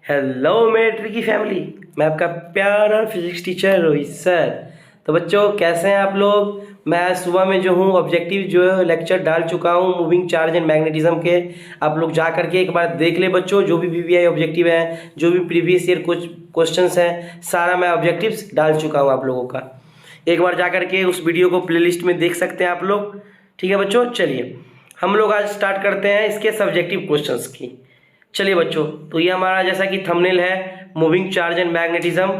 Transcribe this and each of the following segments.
Hello मेरे tricky family. मैं आपका प्यारा फिजिक्स टीचर रोहित सर। तो बच्चों कैसे हैं आप लोग। मैं आज सुबह में जो हूँ ऑब्जेक्टिव जो है लेक्चर डाल चुका हूँ मूविंग चार्ज एंड मैग्नेटिज्म के। आप लोग जा करके एक बार देख ले बच्चों, जो भी वीवीआई ऑब्जेक्टिव है, जो भी प्रीवियस ईयर कुछ क्वेश्चंस हैं, सारा मैं ऑब्जेक्टिव्स डाल चुका हूँ आप लोगों का। एक बार जा करके उस वीडियो को प्लेलिस्ट में देख सकते हैं आप लोग। ठीक है बच्चों, चलिए हम लोग आज स्टार्ट करते हैं इसके सब्जेक्टिव क्वेश्चंस की। चलिए बच्चों, तो ये हमारा जैसा कि थंबनेल है मूविंग चार्ज एंड मैग्नेटिज्म,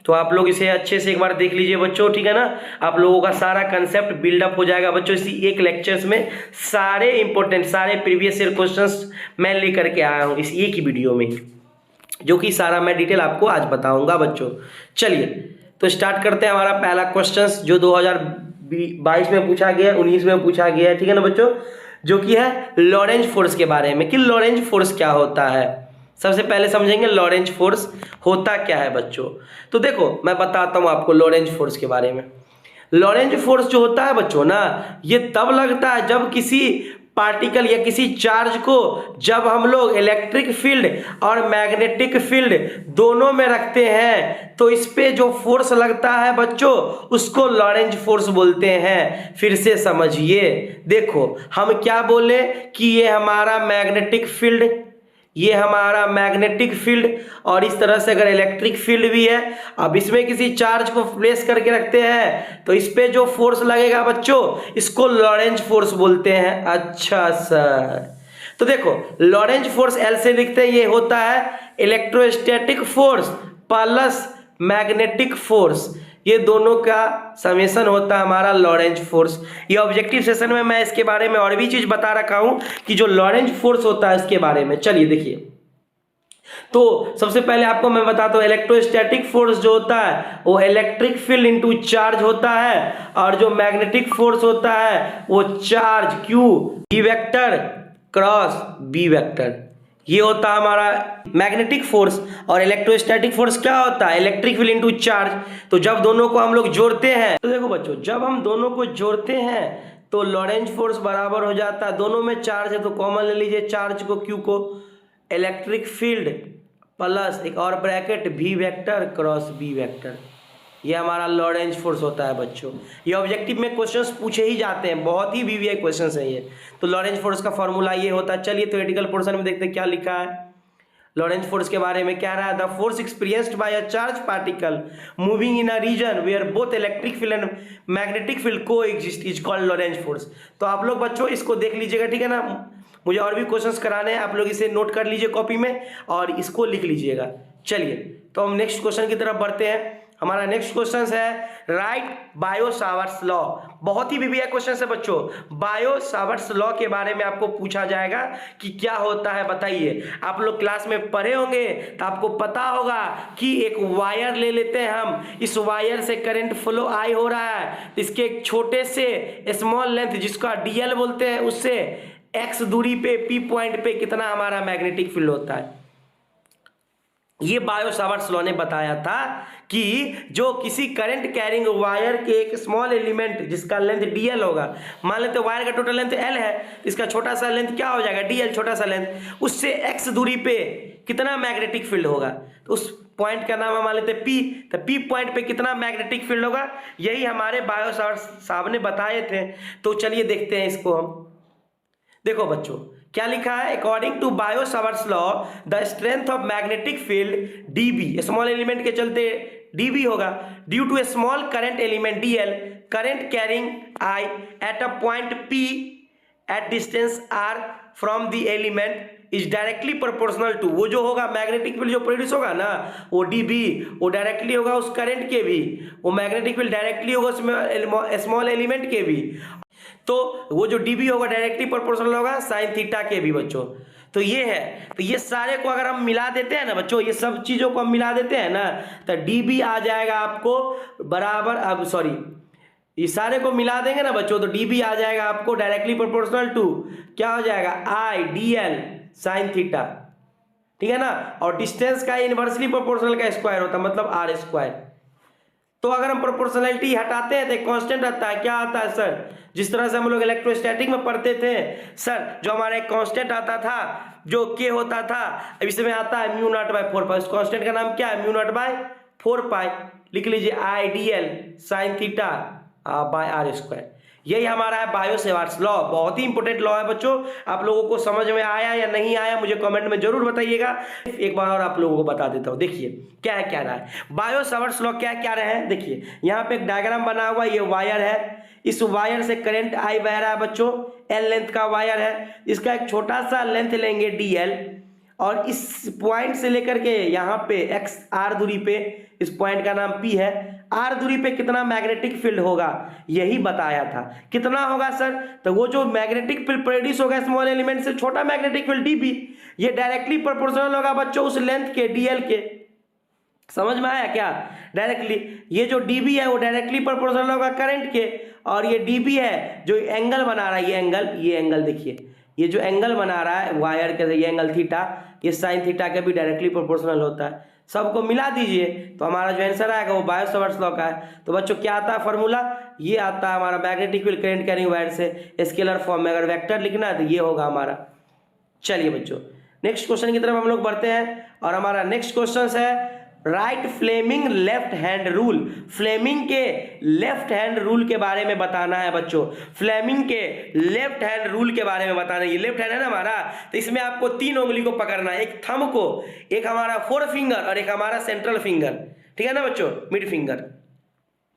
तो आप लोग इसे अच्छे से एक बार देख लीजिए बच्चों। ठीक है ना, आप लोगों का सारा कंसेप्ट बिल्डअप हो जाएगा बच्चों इसी एक लेक्चर्स में। सारे इंपॉर्टेंट सारे प्रीवियस ईयर क्वेश्चंस मैं लेकर के आया हूँ इस एक ही वीडियो में, जो कि सारा मैं डिटेल आपको आज बताऊंगा बच्चों। चलिए तो स्टार्ट करते हैं हमारा पहला क्वेश्चन जो 2022 में पूछा गया, 19 में पूछा गया है। ठीक है ना बच्चों, जो कि है लॉरेंज फोर्स के बारे में कि लॉरेंज फोर्स क्या होता है। सबसे पहले समझेंगे लॉरेंज फोर्स होता क्या है बच्चों। तो देखो मैं बताता हूं आपको लॉरेंज फोर्स के बारे में। लॉरेंज फोर्स जो होता है बच्चों ना, ये तब लगता है जब किसी पार्टिकल या किसी चार्ज को जब हम लोग इलेक्ट्रिक फील्ड और मैग्नेटिक फील्ड दोनों में रखते हैं तो इस पे जो फोर्स लगता है बच्चों उसको लॉरेंज फोर्स बोलते हैं। फिर से समझिए, देखो हम क्या बोले कि ये हमारा मैग्नेटिक फील्ड, ये हमारा मैग्नेटिक फील्ड, और इस तरह से अगर इलेक्ट्रिक फील्ड भी है। अब इसमें किसी चार्ज को प्लेस करके रखते हैं तो इस पे जो फोर्स लगेगा बच्चों इसको लॉरेंज फोर्स बोलते हैं। अच्छा सर, तो देखो लॉरेंज फोर्स एल से लिखते हैं, ये होता है electrostatic force plus magnetic force, ये दोनों का समेशन होता है हमारा लॉरेंज फोर्स। ये ऑब्जेक्टिव सेशन में मैं इसके बारे में और भी चीज बता रखा हूं कि जो लॉरेंज फोर्स होता है इसके बारे में। चलिए देखिए, तो सबसे पहले आपको मैं बताता हूं इलेक्ट्रोस्टैटिक फोर्स जो होता है वो इलेक्ट्रिक फील्ड इनटू चार्ज होता है, और जो मैग्नेटिक फोर्स होता है वो charge Q B vector cross B vector, ये होता है हमारा मैग्नेटिक फोर्स। और इलेक्ट्रोस्टैटिक फोर्स क्या होता है, इलेक्ट्रिक फील्ड इनटू चार्ज। तो जब दोनों को हम लोग जोड़ते हैं तो देखो बच्चों, जब हम दोनों को जोड़ते हैं तो लॉरेंज फोर्स बराबर हो जाता है, दोनों में चार्ज है तो कॉमन ले लीजिए चार्ज को क्यू को, इलेक्ट्रिक फील्ड प्लस एक और bracket B vector cross B vector, ये हमारा लॉरेंज फोर्स होता है बच्चों। ये ऑब्जेक्टिव में क्वेश्चंस पूछे ही जाते हैं, बहुत ही वीवीआई क्वेश्चंस है ये। तो लॉरेंज फोर्स का फॉर्मूला ये होता है। चलिए थ्योरेटिकल पोर्शन में देखते हैं क्या लिखा है लॉरेंज फोर्स के बारे में। क्या रहा है, the force experienced by a charge particle moving in a region where both electric field and magnetic field coexist is called Lorentz force. तो आप लोग बच्चों इसको देख लीजिएगा, ठीक है ना, मुझे और भी क्वेश्चंस कराने हैं, आप लोग इसे नोट कर लीजिए कॉपी में और इसको लिख लीजिएगा। चलिए तो हम नेक्स्ट क्वेश्चन की तरफ बढ़ते हैं। हमारा नेक्स्ट क्वेश्चन है राइट बायो सावर्ट्स लॉ। बहुत ही वीवीआई क्वेश्चन है बच्चों, बायो सावर्ट्स लॉ के बारे में आपको पूछा जाएगा कि क्या होता है बताइए। आप लोग क्लास में पढ़े होंगे तो आपको पता होगा कि एक वायर ले लेते हैं हम, इस वायर से करंट फ्लो आई हो रहा है, इसके एक छोटे से स्मॉल लेंथ जिसका डीएल बोलते हैं उससे एक्स दूरी पे पी पॉइंट पे कितना हमारा मैग्नेटिक फील्ड होता है। ये बायो सावर्ट्स लॉ ने बताया था कि जो किसी करंट कैरिंग वायर के एक स्मॉल एलिमेंट जिसका लेंथ डीएल होगा, मान लेते वायर का टोटल लेंथ एल है, इसका छोटा सा लेंथ क्या हो जाएगा डीएल, छोटा सा लेंथ, उससे एक्स दूरी पे कितना मैग्नेटिक फील्ड होगा, तो उस पॉइंट का नाम हम मान लेते पी, तो पी पॉइंट पे कितना मैग्नेटिक फील्ड होगा, यही हमारे बायो सावर्ट्स साहब ने बताए थे। तो चलिए देखते हैं इसको हम। देखो बच्चों क्या लिखा है, according to Biot Savart's law the strength of magnetic field DB, small element के चलते डीबी होगा, due to a small current element DL, current carrying I at a point P at distance R from the element is directly proportional to, वो जो होगा magnetic field जो produce होगा ना वो डीबी, वो डायरेक्टली होगा उस करंट के भी, वो मैग्नेटिक फील्ड डायरेक्टली होगा उसमें स्मॉल एलिमेंट के भी, तो वो जो डीबी होगा डायरेक्टली प्रोपोर्शनल होगा साइन थीटा के भी बच्चों। तो ये है, तो ये सारे को अगर हम मिला देते हैं ना बच्चों, ये सब चीजों को हम मिला देते हैं ना तो डीबी आ जाएगा आपको बराबर, अब सॉरी ये सारे को मिला देंगे ना बच्चों तो डीबी आ जाएगा आपको डायरेक्टली प्रोपोर्शनल टू क्या हो जाएगा I D L sine theta, ठीक है ना, और डिस्टेंस का इनवर्सली प्रोपोर्शनल का स्क्वायर होता है मतलब आर स्क्वायर। तो अगर हम प्रोपोर्शनलिटी हटाते हैं तो एक कांस्टेंट आता है, क्या आता है सर, जिस तरह से हम लोग इलेक्ट्रोस्टैटिक में पढ़ते थे सर, जो हमारा एक कांस्टेंट आता था जो के होता था अब इसमें आता है म्यू नॉट बाय 4 पाई। उस कांस्टेंट का नाम क्या है? Mu naught by 4 pi. लिख लीजिए ideal sine theta by R square. यही हमारा है बायो सेवार्ट्स लॉ। बहुत ही इंपॉर्टेंट लॉ है बच्चों। आप लोगों को समझ में आया या नहीं आया मुझे कमेंट में जरूर बताइएगा। एक बार और आप लोगों को बता देता हूं। देखिए क्या है, क्या रहा है बायो सेवार्ट्स लॉ, क्या क्या रहे हैं। देखिए यहाँ पे एक डायग्राम बना हुआ, ये वायर है, इस वायर से करंट आई बह रहा है बच्चों, एल लेंथ का वायर है। इसका एक छोटा सा लेंथ लेंगे डीएल, और इस पॉइंट से लेकर के यहाँ पे एक्स आर दूरी पे, इस पॉइंट का नाम पी है, आर दूरी पे कितना मैग्नेटिक फील्ड होगा यही बताया था। कितना होगा सर? तो वो जो मैग्नेटिक फील्ड प्रोड्यूस होगा स्मॉल एलिमेंट से, छोटा मैग्नेटिक फील्ड डीबी, ये डायरेक्टली प्रोपोर्शनल होगा बच्चों उस लेंथ के डीएल के। समझ में आया क्या? डायरेक्टली ये जो डीबी है वो डायरेक्टली प्रोपोर्शनल होगा करंट के, और ये डीबी है जो एंगल बना रहा है, ये एंगल देखिए, ये जो एंगल बना रहा है वायर के, ये एंगल थीटा, ये साइन थीटा के भी डायरेक्टली प्रोपोर्शनल होता है। सबको मिला दीजिए तो हमारा जो आंसर आएगा वो बायो सेवार्ट्स लॉ का है। तो बच्चों क्या आता है फॉर्मूला? ये आता है हमारा magnetic field current carrying wire से स्केलर फॉर्म में अगर वेक्टर लिखना है तो ये होगा हमारा। चलिए बच्चों नेक्स्ट क्वेश्चन की तरफ हम लोग बढ़ते हैं, और हमारा नेक्स्ट क्वेश्चन है right Fleming left hand rule. Fleming के लेफ्ट हैंड रूल के बारे में बताना है बच्चों। फ्लेमिंग के लेफ्ट हैंड रूल के बारे में बताना है। ये लेफ्ट हैंड है ना हमारा, तो इसमें आपको 3 उंगली को पकड़ना है, एक थंब को, एक हमारा 4 फिंगर और एक हमारा सेंट्रल फिंगर। ठीक है ना बच्चों, मिड फिंगर।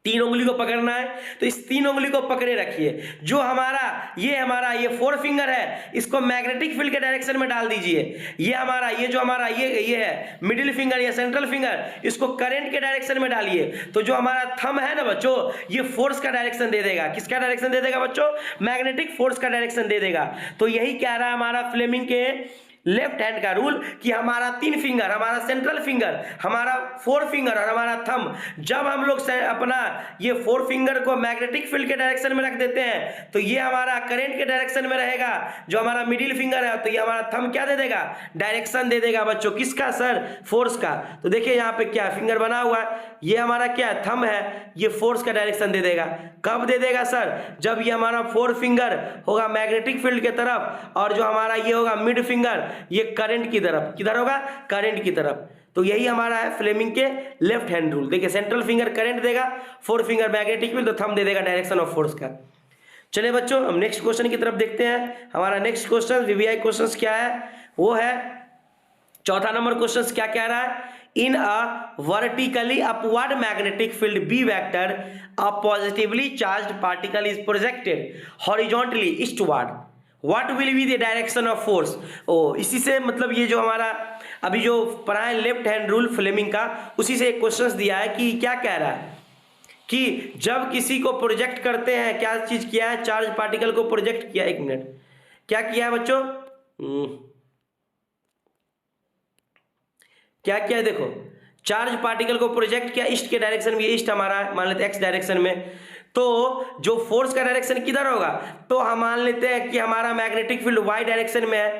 3 उंगली को पकड़ना है, तो इस 3 उंगली को पकड़े रखिए। जो हमारा ये 4 फिंगर है, इसको मैग्नेटिक फील्ड के डायरेक्शन में डाल दीजिए। ये हमारा ये है मिडिल फिंगर या सेंट्रल फिंगर, इसको करंट के डायरेक्शन में डालिए। तो जो हमारा थंब है ना बच्चों, ये फोर्स का डायरेक्शन दे देगा। किसका डायरेक्शन दे देगा बच्चों? मैग्नेटिक फोर्स का डायरेक्शन दे देगा। तो यही कह रहा है हमारा फ्लेमिंग के लेफ्ट हैंड का रूल कि हमारा 3 फिंगर, हमारा सेंट्रल फिंगर, हमारा 4 फिंगर और हमारा थंब, जब हम लोग अपना ये 4 फिंगर को मैग्नेटिक फील्ड के डायरेक्शन में रख देते हैं तो ये हमारा करंट के डायरेक्शन में रहेगा। जो हमारा मिडिल फिंगर है तो ये हमारा थंब क्या दे देगा? डायरेक्शन दे देगा बच्चों। किसका सर? फोर्स का। तो देखिए यहाँ पे क्या फिंगर बना हुआ है, ये हमारा क्या है? थंब है, ये फोर्स का डायरेक्शन दे देगा। कब दे देगा सर? जब ये हमारा 4 फिंगर होगा मैग्नेटिक फील्ड के तरफ, और जो हमारा ये होगा मिड फिंगर, ये करंट की तरफ। किधर होगा? करंट की तरफ। तो यही हमारा है फ्लेमिंग के लेफ्ट हैंड रूल। देखिए सेंट्रल फिंगर करंट देगा, 4 फिंगर मैग्नेटिक फील्ड, तो थंब दे देगा डायरेक्शन ऑफ फोर्स का। चलिए बच्चों हम नेक्स्ट क्वेश्चन की तरफ देखते हैं। हमारा नेक्स्ट क्वेश्चन वीवीआई क्वेश्चन क्या है? वो है चौथा नंबर क्वेश्चन। क्या कह रहा है? In a vertically upward magnetic field B vector a positively charged particle is projected horizontally eastward, what will be the direction of force. ओ इसी से मतलब ये जो हमारा अभी जो पढ़ा है लेफ्ट हैंड रूल फ्लेमिंग का, उसी से एक क्वेश्चन दिया है कि क्या कह रहा है कि जब किसी को प्रोजेक्ट करते हैं, क्या चीज किया है? चार्ज पार्टिकल को प्रोजेक्ट किया। एक मिनट, क्या किया है बच्चों? क्या किया है? देखो चार्ज पार्टिकल को प्रोजेक्ट किया ईस्ट के डायरेक्शन में, ईस्ट हमारा मान लेते हैं एक्स डायरेक्शन में। तो जो फोर्स का डायरेक्शन किधर होगा? तो हम मान लेते हैं कि हमारा मैग्नेटिक फील्ड वाई डायरेक्शन में है,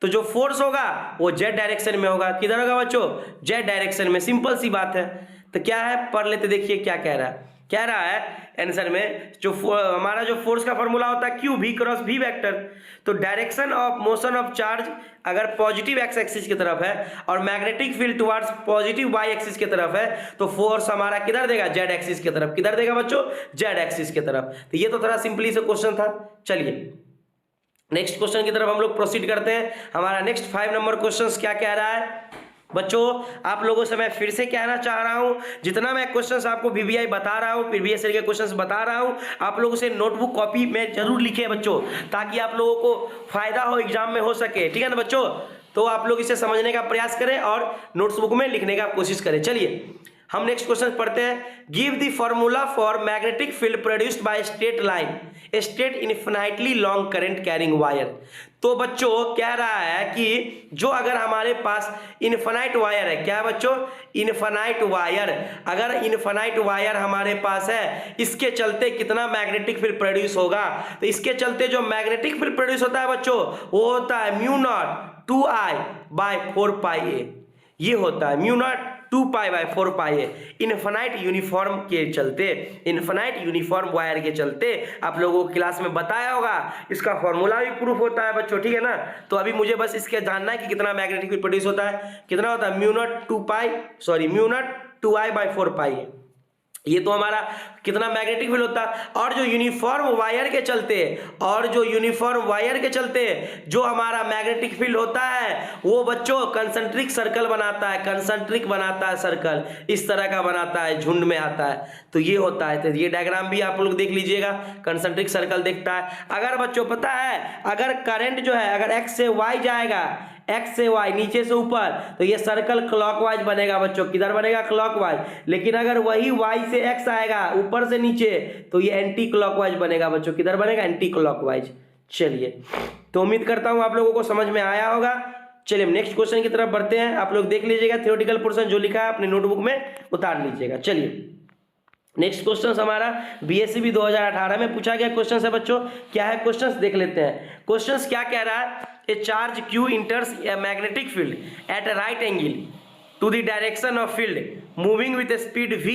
तो जो फोर्स होगा वो जेड डायरेक्शन में होगा। किधर होगा बच्चों? जेड डायरेक्शन में। सिंपल सी बात है। तो क्या है पढ़ लेते, देखिए क्या कह रहा है। कह रहा है आंसर में जो हमारा जो फोर्स का फॉर्मूला होता है q v cross v vector. तो direction of motion of charge अगर पॉजिटिव एक्स एक्सिस की तरफ है और magnetic field towards positive Y axis की तरफ है, तो फोर्स हमारा किधर देगा? जेड एक्सिस की तरफ। किधर देगा बच्चों? जेड एक्सिस की तरफ। तो ये तो थोड़ा सिंपली से क्वेश्चन था। चलिए नेक्स्ट क्वेश्चन की तरफ हम लोग प्रोसीड करते हैं। हमारा नेक्स्ट 5 नंबर क्वेश्चन क्या कह रहा है बच्चों? आप लोगों से मैं फिर से कहना चाह रहा हूं, जितना मैं क्वेश्चंस आपको वीवीआई बता रहा हूं, प्रीवियस ईयर के क्वेश्चंस बता रहा हूं, आप लोगों से नोटबुक कॉपी में जरूर लिखे बच्चों, ताकि आप लोगों को फायदा हो एग्जाम में हो सके। ठीक है ना बच्चों? तो आप लोग इसे समझने का प्रयास करें और नोट्सबुक में लिखने का कोशिश करें। चलिए हम नेक्स्ट क्वेश्चन पढ़ते हैं। Give the formula for magnetic field produced by straight line straight infinitely long current carrying wire. तो बच्चों कह रहा है कि जो अगर हमारे पास इनफिनाइट वायर है, क्या है बच्चों? Infinite wire. अगर इनफिनाइट वायर हमारे पास है, इसके चलते कितना मैग्नेटिक फील्ड प्रोड्यूस होगा? तो इसके चलते जो मैग्नेटिक फील्ड प्रोड्यूस होता है बच्चों, वो होता है म्यू नॉट 2I/4 पाई ए। ये होता है म्यू नॉट 2π/4π है। इनफाइनाइट यूनिफॉर्म के चलते, इनफाइनाइट यूनिफॉर्म वायर के चलते आप लोगों को क्लास में बताया होगा, इसका फॉर्मूला भी प्रूफ होता है बच्चों, ठीक है ना। तो अभी मुझे बस इसके जानना है कि कितना मैग्नेटिक फील्ड प्रोड्यूस होता है, कितना होता है म्यू नॉट 2π/4π है। ये तो हमारा कितना मैग्नेटिक फील्ड होता है। और जो यूनिफॉर्म वायर के चलते, और जो यूनिफॉर्म वायर के चलते जो हमारा मैग्नेटिक फील्ड होता है वो बच्चों कंसंट्रिक सर्कल बनाता है, कंसंट्रिक बनाता है सर्कल, इस तरह का बनाता है, झुंड में आता है। तो ये होता है, तो ये डायग्राम भी आप लोग देख लीजिएगा, कंसंट्रिक सर्कल दिखता है। अगर बच्चों पता है, अगर करंट जो है अगर एक्स से वाई जाएगा, एक्स से वाई नीचे से ऊपर, तो ये सर्कल क्लॉकवाइज बनेगा बच्चों, किधर बनेगा क्लॉकवाइज। लेकिन अगर वही वाई से एक्स आएगा ऊपर से नीचे, तो ये एंटी क्लॉकवाइज बनेगा बच्चों, किधर बनेगा एंटी क्लॉकवाइज। चलिए, तो उम्मीद करता हूं आप लोगों को समझ में आया होगा। चलिए नेक्स्ट क्वेश्चन की तरफ बढ़ते हैं। आप लोग देख लीजिएगा, थ्योरेटिकल पोर्शन जो लिखा है अपने नोटबुक में उतार लीजिएगा। चलिए नेक्स्ट क्वेश्चन हमारा बीएससीबी 2018 में पूछा गया क्वेश्चन है बच्चों। क्या है क्वेश्चन देख लेते हैं। क्वेश्चन क्या कह रहा है, a charge Q enters a magnetic field at right angle to the direction of field moving with speed v,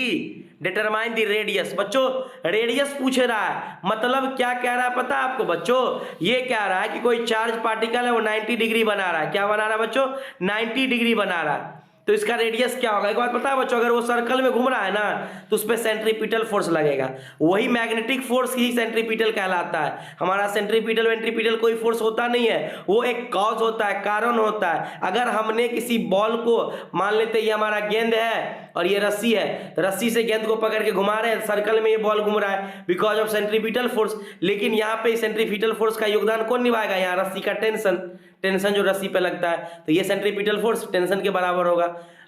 determine the radius. बच्चों रेडियस पूछ रहा है, मतलब क्या कह रहा है पता है आपको बच्चों, ये कह रहा है कि कोई चार्ज पार्टिकल है वो 90 डिग्री बना रहा है। क्या बना रहा है बच्चों, 90 डिग्री बना रहा है। तो इसका रेडियस क्या होगा, एक बात पता है बच्चों, अगर वो सर्कल में घूम रहा है ना तो उस पर सेंट्रीपिटल फोर्स लगेगा, वही मैग्नेटिक फोर्स ही सेंट्रीपिटल कहलाता है। हमारा सेंट्रीपिटल वेंट्रीपिटल कोई फोर्स होता नहीं है, वो एक कॉज होता है, कारण होता है। अगर हमने किसी बॉल को, मान लेते ये हमारा गेंद है और ये रस्सी है, तो रस्सी से गेंद को पकड़ के घुमा रहे हैं, सर्कल में ये बॉल घूम रहा है बिकॉज ऑफ सेंट्रीपिटल फोर्स। लेकिन यहाँ पे सेंट्रीपिटल फोर्स का योगदान कौन निभाएगा, यहाँ रस्सी का टेंशन जो रस्सी पे लगता है, तो ये सेंट्रीपिटल फोर्स टेंशन के बराबर होगा।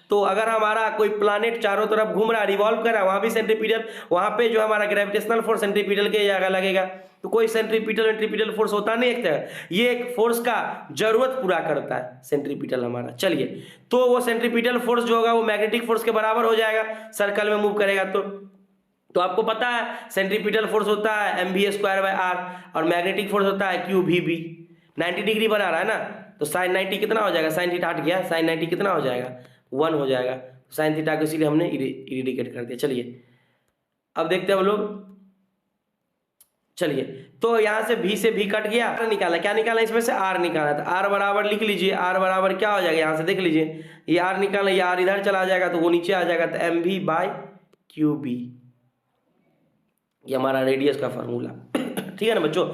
तो अगर हमारा कोई प्लैनेट चारों तरफ घूम रहा है, रिवॉल्व कर रहा है, वहां भी सेंट्रीपिटल, वहां पे जो हमारा ग्रेविटेशनल फोर्स सेंट्रीपिटल के जगह लगेगा। तो कोई सेंट्रीपिटल फोर्स होता नहीं है, ये एक फोर्स का जरूरत पूरा करता है सेंट्रीपिटल हमारा। चलिए, तो वो सेंट्रीपिटल फोर्स जो होगा वो मैग्नेटिक फोर्स के बराबर हो जाएगा, सर्कल में मूव करेगा। तो आपको पता है सेंट्रीपिटल फोर्स होता है mv²/r और मैग्नेटिक फोर्स होता है qvb। 90 डिग्री बना रहा है ना, तो साइन 90 कितना हो जाएगा, साइन थीटा हट गया, साइन 90 कितना हो जाएगा 1 हो जाएगा। साइन थीटा को इसीलिए हमने इरेडिकेट कर दिया। चलिए अब देखते हैं हम लोग। चलिए, तो यहाँ से v से v कट गया, r निकाला, क्या निकाला इसमें से r निकाला, तो r बराबर लिख लीजिए, r बराबर क्या हो जाएगा, यहाँ से देख लीजिए, ये r निकाला, ये r इधर चला जाएगा तो वो नीचे आ जाएगा, तो mv/qb, ये हमारा रेडियस का फॉर्मूला। ठीक है ना बच्चों।